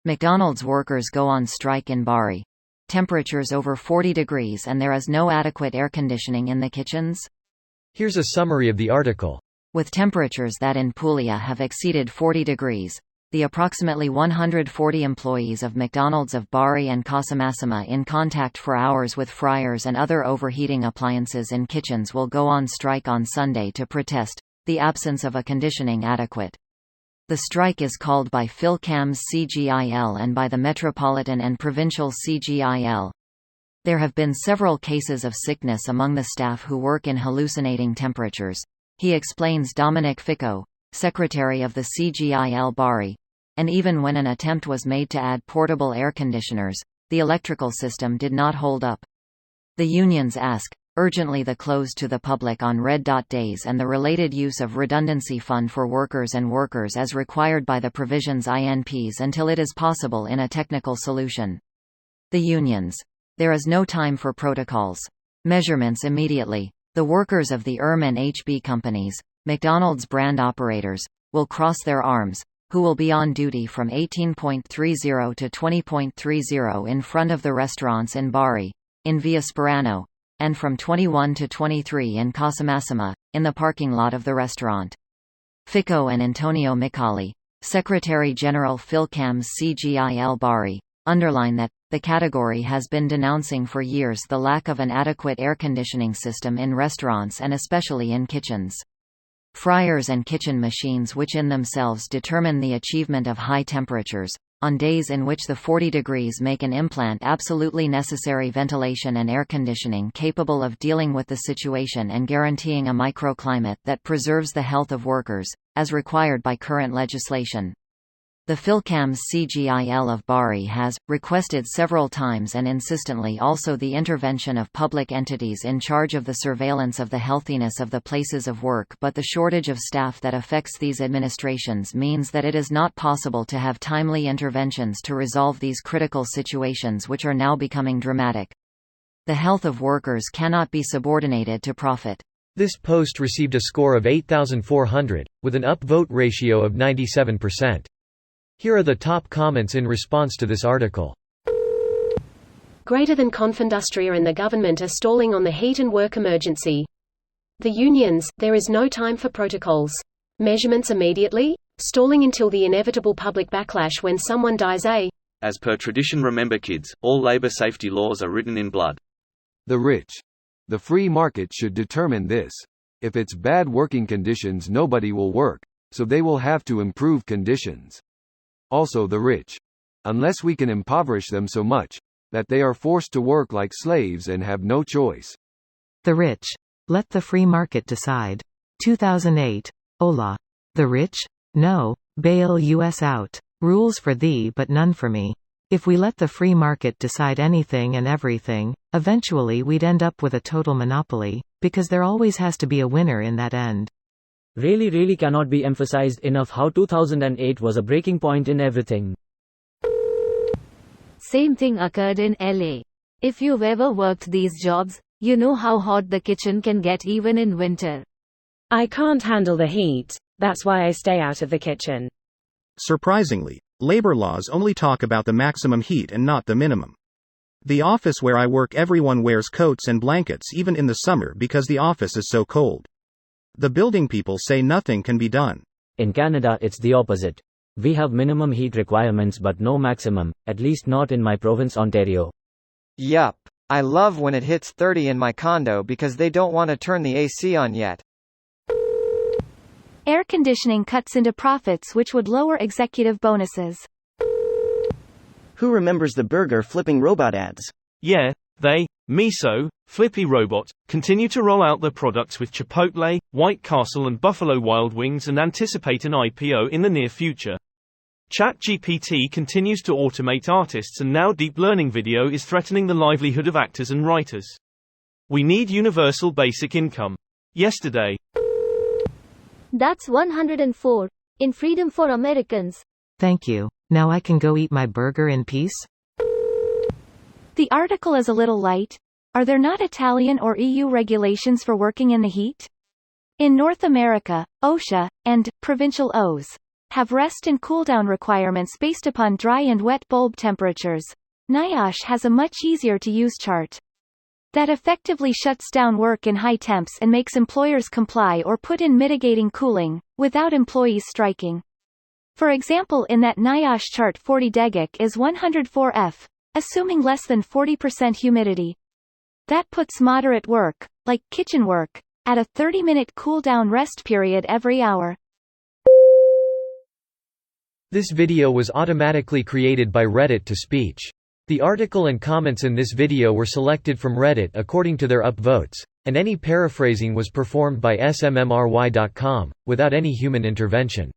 McDonald's workers go on strike in Bari. Temperatures over 40 degrees and there is no adequate air conditioning in the kitchens? Here's a summary of the article. With temperatures that in Puglia have exceeded 40 degrees, the approximately 140 employees of McDonald's of Bari and Casamassima in contact for hours with fryers and other overheating appliances in kitchens will go on strike on Sunday to protest the absence of a conditioning adequate. The strike is called by Philcam's CGIL and by the Metropolitan and Provincial CGIL. There have been several cases of sickness among the staff who work in hallucinating temperatures. He explains Dominic Ficco, secretary of the CGIL Bari. And even when an attempt was made to add portable air conditioners, the electrical system did not hold up. The unions ask, urgently the close to the public on red dot days and the related use of redundancy fund for workers as required by the provisions INPs until it is possible in a technical solution. The unions. There is no time for protocols. Measurements immediately. The workers of the and HB companies, McDonald's brand operators, will cross their arms, who will be on duty from 18.30 to 20.30 in front of the restaurants in Bari, in Via Sperano, and from 21 to 23 in Casamassima, in the parking lot of the restaurant. Ficco and Antonio Micali, Secretary-General Philcam's CGIL Bari, underline that the category has been denouncing for years the lack of an adequate air conditioning system in restaurants and especially in kitchens. Fryers and kitchen machines which in themselves determine the achievement of high temperatures, on days in which the 40 degrees make an implant absolutely necessary ventilation and air conditioning capable of dealing with the situation and guaranteeing a microclimate that preserves the health of workers, as required by current legislation. The Philcam's CGIL of Bari has requested several times and insistently also the intervention of public entities in charge of the surveillance of the healthiness of the places of work, but the shortage of staff that affects these administrations means that it is not possible to have timely interventions to resolve these critical situations which are now becoming dramatic. The health of workers cannot be subordinated to profit. This post received a score of 8,400, with an upvote ratio of 97%. Here are the top comments in response to this article. Greater than Confindustria and the government are stalling on the heat and work emergency. The unions, there is no time for protocols. Measurements immediately? Stalling until the inevitable public backlash when someone dies. As per tradition, remember kids, all labor safety laws are written in blood. The rich. The free market should determine this. If it's bad working conditions, nobody will work, so they will have to improve conditions. Also the rich. Unless we can impoverish them so much that they are forced to work like slaves and have no choice. The rich. Let the free market decide. 2008. Hola. The rich? No. Bail us out. Rules for thee but none for me. If we let the free market decide anything and everything, eventually we'd end up with a total monopoly, because there always has to be a winner in that end. Really cannot be emphasized enough how 2008 was a breaking point in everything. Same thing occurred in LA. If you've ever worked these jobs, you know how hot the kitchen can get even in winter. I can't handle the heat, that's why I stay out of the kitchen. Surprisingly, labor laws only talk about the maximum heat and not the minimum. The office where I work, everyone wears coats and blankets even in the summer because the office is so cold. The building people say nothing can be done. In Canada it's the opposite. We have minimum heat requirements but no maximum, at least not in my province Ontario. Yup. I love when it hits 30 in my condo because they don't want to turn the AC on yet. Air conditioning cuts into profits which would lower executive bonuses. Who remembers the burger flipping robot ads? Yeah, they, Miso, Flippy Robot, continue to roll out their products with Chipotle, White Castle and Buffalo Wild Wings and anticipate an IPO in the near future. ChatGPT continues to automate artists and now deep learning video is threatening the livelihood of actors and writers. We need universal basic income. Yesterday. That's 104. In freedom for Americans. Thank you. Now I can go eat my burger in peace? The article is a little light. Are there not Italian or EU regulations for working in the heat? In North America, OSHA, and provincial O's have rest and cooldown requirements based upon dry and wet bulb temperatures. NIOSH has a much easier to use chart that effectively shuts down work in high temps and makes employers comply or put in mitigating cooling, without employees striking. For example, in that NIOSH chart 40 degec is 104 F, assuming less than 40% humidity. That puts moderate work, like kitchen work, at a 30-minute cool-down rest period every hour. This video was automatically created by Reddit to speech. The article and comments in this video were selected from Reddit according to their upvotes, and any paraphrasing was performed by smmry.com, without any human intervention.